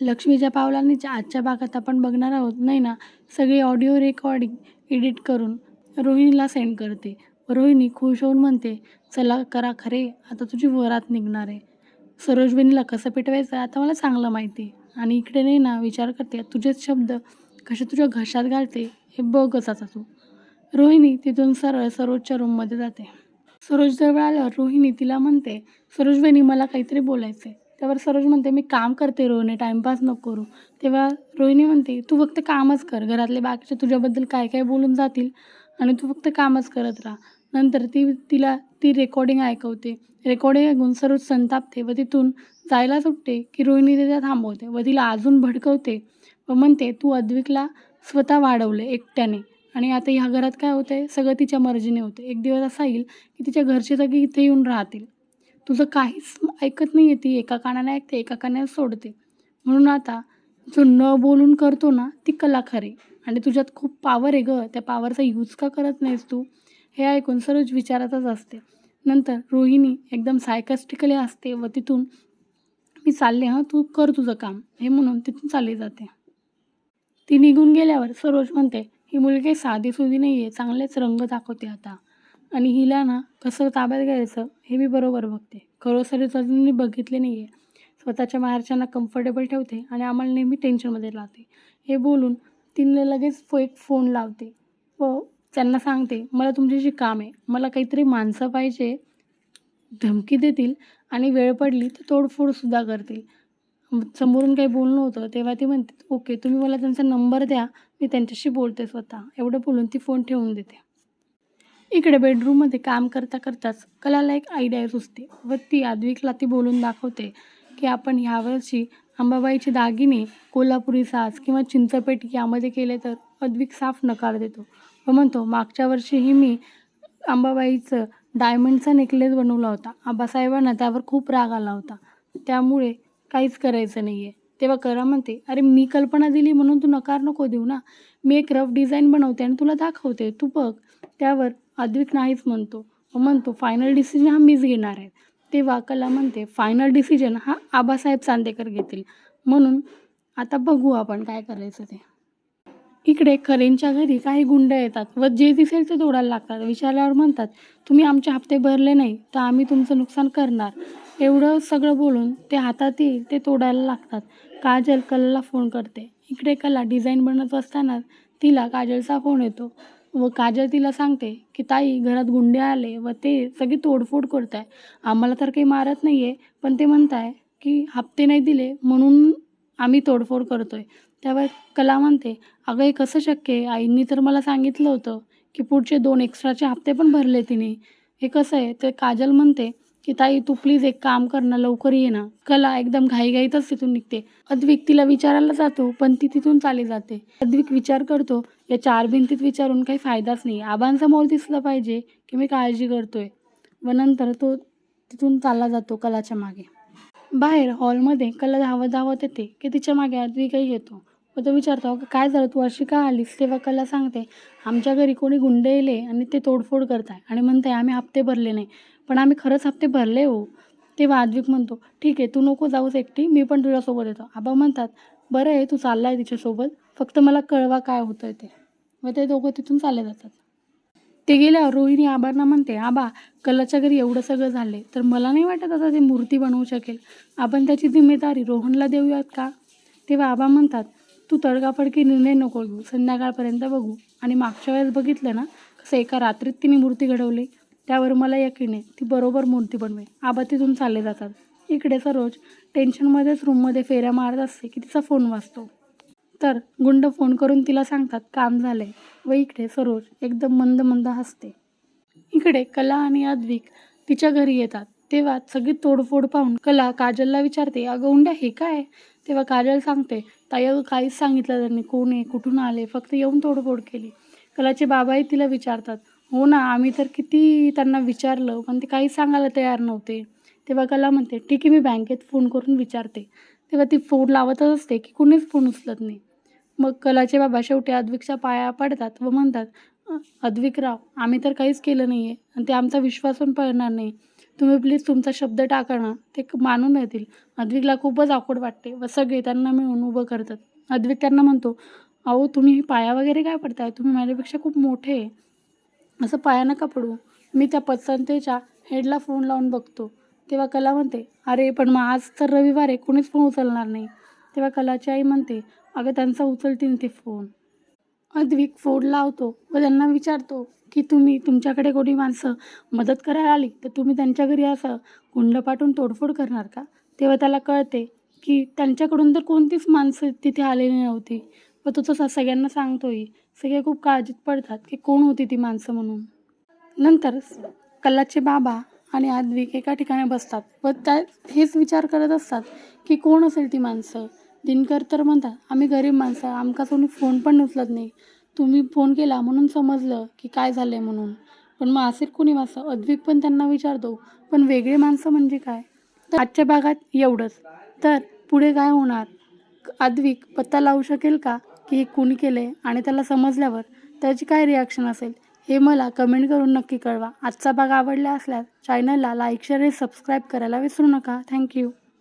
लक्ष्मीच्या पावलांनीच्या आजच्या भागात आपण बघणार आहोत नाही ना, सगळी ऑडिओ रेकॉर्डिंग एडिट करून रोहिणीला सेंड करते. रोहिणी खुश होऊन म्हणते, चला करा खरे, आता तुझी वरात निघणार आहे. सरोजबेनीला कसं पेटवायचं आता मला चांगलं माहिती आहे. आणि इकडे नाही ना विचार करते, तुझेच शब्द कसे तुझ्या घशात घालते हे बघच आता तू. रोहिणी तिथून सरळ सरोजच्या रूममध्ये जाते. सरोज जवळ आल्यावर रोहिणी तिला म्हणते, सरोजबेनी मला काहीतरी बोलायचं आहे. त्यावर सरोज म्हणते, मी काम करते रोहिणी, टाईमपास नको करू. तेव्हा रोहिणी म्हणते, तू फक्त कामच कर, घरातले बाकीचे तुझ्याबद्दल काय काय बोलून जातील आणि तू फक्त कामच करत राहा. नंतर तिला ती रेकॉर्डिंग ऐकवते. रेकॉर्डिंग ऐकून सरोज संतापते व तिथून जायला सुटते की रोहिणी तिला थांबवते व तिला अजून भडकवते व म्हणते, तू अद्विकला स्वतः वाढवले एकट्याने आणि आता ह्या घरात काय होतंय, सगळं तिच्या मर्जीने होते. एक दिवस असा येईल की तिच्या घरचे सगळे इथे येऊन राहतील. तुझं काहीच ऐकत नाही आहे, ती एका कानाने ऐकते एका कानाने सोडते. म्हणून आता जो न बोलून करतो ना ती कला खरी, आणि तुझ्यात खूप पॉवर आहे गं, त्या पॉवरचा यूज का करत नाहीस तू. हे ऐकून सरोज विचारातच असते. नंतर रोहिणी एकदम सायकॅस्टिकली असते व तिथून, मी चालले हां, तू कर तुझं काम, हे म्हणून तिथून चालली जाते. ती निघून गेल्यावर सरोज म्हणते, ही मुलगी साधीसुधी नाही आहे, चांगलेच रंग दाखवते आता, आणि हिला ना कसं ताब्यात घ्यायचं हे मी बरोबर बघते. खरोखरीच अजून मी बघितले नाही आहे. स्वतःच्या माहेरच्यांना कम्फर्टेबल ठेवते आणि आम्हाला नेहमी टेन्शनमध्ये राहते. हे बोलून तिने लगेच एक फोन लावते व त्यांना सांगते, मला तुमच्याशी काम आहे, मला काहीतरी माणसं पाहिजे, धमकी देतील आणि वेळ पडली तर तोडफोडसुद्धा करतील. समोरून काही बोलणं होतं तेव्हा ती म्हणते, ओके तुम्ही मला त्यांचा नंबर द्या, मी त्यांच्याशी बोलते स्वतः. एवढं बोलून ती फोन ठेवून देते. इकडे बेडरूममध्ये काम करता करताच कलाला एक आयडिया सुचते व ती अद्विकला ती बोलून दाखवते की आपण ह्यावर्षी अंबाबाईचे दागिने कोल्हापुरी साज किंवा चिंचपेट यामध्ये केले तर. अद्विक साफ नकार देतो व म्हणतो, मागच्या वर्षीही मी अंबाबाईचं डायमंडचा नेकलेस बनवला होता, आबासाहेबांना त्यावर खूप राग आला होता, त्यामुळे काहीच करायचं नाही आहे. तेव्हा कला म्हणते, अरे मी कल्पना दिली म्हणून तू नकार नको देऊ ना, मी एक रफ डिझाईन बनवते आणि तुला दाखवते, तू बघ. त्यावर अद्विक नाहीच म्हणतो व म्हणतो, फायनल डिसिजन हा मीच घेणार आहे. तेव्हा कला म्हणते, फायनल डिसिजन हा आबासाहेब चांदेकर घेतील, म्हणून आता बघू आपण काय करायचं ते. इकडे कलेंच्या घरी काही गुंड येतात व जे दिसेल ते तोडायला लागतात. विचारल्यावर म्हणतात, तुम्ही आमचे हप्ते भरले नाही तर आम्ही तुमचं नुकसान करणार. एवढं सगळं बोलून ते हातात येईल ते तोडायला लागतात. काजल कलाला फोन करते. इकडे कला डिझाईन बनवत असताना तिला काजलचा फोन येतो व काजल तिला सांगते की ताई, घरात गुंडे आले व ते सगळी तोडफोड करत आहे. आम्हाला तर काही मारत नाही आहे, पण ते म्हणत आहे की हप्ते नाही दिले म्हणून आम्ही तोडफोड करतोय. त्यावर कला म्हणते, अगं हे कसं शक्य आहे, आईंनी तर मला सांगितलं होतं की पुढचे 2 एक्स्ट्राचे हप्ते पण भरले तिने, हे कसं आहे. तर काजल म्हणते की ताई तू प्लीज एक काम कर ना, लवकर ये ना. कला एकदम घाईघाईतच तिथून निघते. अद्विक तिला विचारायला जातो पण ती तिथून चाली जाते. अद्विक विचार करतो, या 4 भिंतीत विचारून काही फायदाच नाही, आबांसमोर दिसलं पाहिजे की मी काळजी करतोय. व नंतर तो तिथून चालला जातो कलाच्या मागे. बाहेर हॉलमध्ये कला धावत धावत येते की तिच्या मागे अद्विकही येतो व तो विचारतो, अगं काय झालं, तू अशी का आलीस. तेव्हा कला सांगते, आमच्या घरी कोणी गुंडे येले आणि ते तोडफोड करताय आणि म्हणताय आम्ही हप्ते भरले नाही, पण आम्ही खरंच हप्ते भरले हो. तेव्हा अद्विक म्हणतो, ठीक आहे तू नको जाऊस एकटी, मी पण तुझ्यासोबत येतो. आबा म्हणतात, बरं आहे तू चाललाय तिच्यासोबत, फक्त मला कळवा काय होतंय ते. व ते दोघं तिथून चालले जातात. ते गेल्यावर रोहिणी आबांना म्हणते, आबा कलाच्या घरी एवढं सगळं झाले तर मला नाही वाटत आता ते मूर्ती बनवू शकेल, आपण त्याची जिम्मेदारी रोहनला देऊयात का. तेव्हा आबा म्हणतात, तू तडकाफडकी निर्णय नको घेऊ, संध्याकाळपर्यंत बघू. आणि मागच्या वेळेस बघितलं ना कसं एका रात्रीत तिने मूर्ती घडवली, त्यावर मला यकीन आहे ती बरोबर मूर्ती बनवेल. आबा तिथून चालले जातात. इकडे सरोज टेन्शनमध्येच रूममध्ये फेऱ्या मारत असते की तिचा फोन वाजतो. तर गुंड फोन करून तिला सांगतात काम झालंय व इकडे सरोज एकदम मंद मंद हसते. इकडे कला आणि अद्विक तिच्या घरी येतात. तेव्हा सगळी तोडफोड पाहून कला काजलला विचारते, अगं उंड्या हे काय. तेव्हा काजल सांगते, ताई अगं काहीच सांगितलं त्यांनी, कोण आहे कुठून आले, फक्त येऊन तोडफोड केली. कलाचे बाबाही तिला विचारतात, हो ना आम्ही तर किती त्यांना विचारलं पण ते काहीच सांगायला तयार नव्हते. तेव्हा कला म्हणते, ठीक आहे मी बँकेत फोन करून विचारते. तेव्हा ती फोन लावतच असते की कुणीच फोन उचलत नाही. मग कलाचे बाबा शेवटी अद्विकच्या पाया पडतात व म्हणतात, अद्विकराव आम्ही तर काहीच केलं नाही आहे आणि ते आमचा विश्वास पण पडणार नाही. तुम्ही प्लीज तुमचा शब्द टाका ना, ते मानून येतील. अद्विकला खूपच ऑकवर्ड वाटते व सगळे त्यांना मिळून उभं करतात. अद्विक त्यांना म्हणतो, "अहो तुम्ही पाया वगैरे काय पडताय? तुम्ही माझ्यापेक्षा खूप मोठे आहे. असं पाया नका पडू." मी त्या पतसंस्थेच्या हेडला फोन लावून बघतो. तेव्हा कला म्हणते, "अरे पण मग आज तर रविवार आहे, कोणीच फोन उचलणार नाही." तेव्हा कलाची आई म्हणते, "अगं त्यांचा उचलतील ते फोन." अद्विक फोन लावतो व त्यांना विचारतो, की तुमच्याकडे कोणी माणसं मदत करायला आली, तर तुम्ही त्यांच्या घरी असं गुंड पाठवून तोडफोड करणार का? तेव्हा त्याला कळते, की त्यांच्याकडून तर कोणतीच माणसं तिथे आलेली नव्हती व तो तसा सगळ्यांना सांगतोही. सगळे खूप काळजीत पडतात, की कोण होती ती माणसं म्हणून. नंतर कल्लाचे बाबा आणि आद्विक एका ठिकाणी बसतात व हेच विचार करत असतात, की कोण असेल ती माणसं. दिनकर तर म्हणतात, "आम्ही गरीब माणसं, आमका कोणी फोन पण उचलत नाही. तुम्ही फोन केला म्हणून समजलं की काय झालंय म्हणून. पण मग असेल कोणी माणसं?" अद्विक पण त्यांना विचारतो, "पण वेगळी माणसं म्हणजे काय?" तर आजच्या भागात एवढंच. तर पुढे काय होणार? अद्विक पत्ता लावू शकेल का, की हे कुणी केलंय आणि त्याला समजल्यावर त्याची काय रिॲक्शन असेल? हे मला कमेंट करून नक्की कळवा. आजचा भाग आवडला असल्यास चॅनलला लाईक, शेअर आणि सबस्क्राईब करायला विसरू नका. Thank you.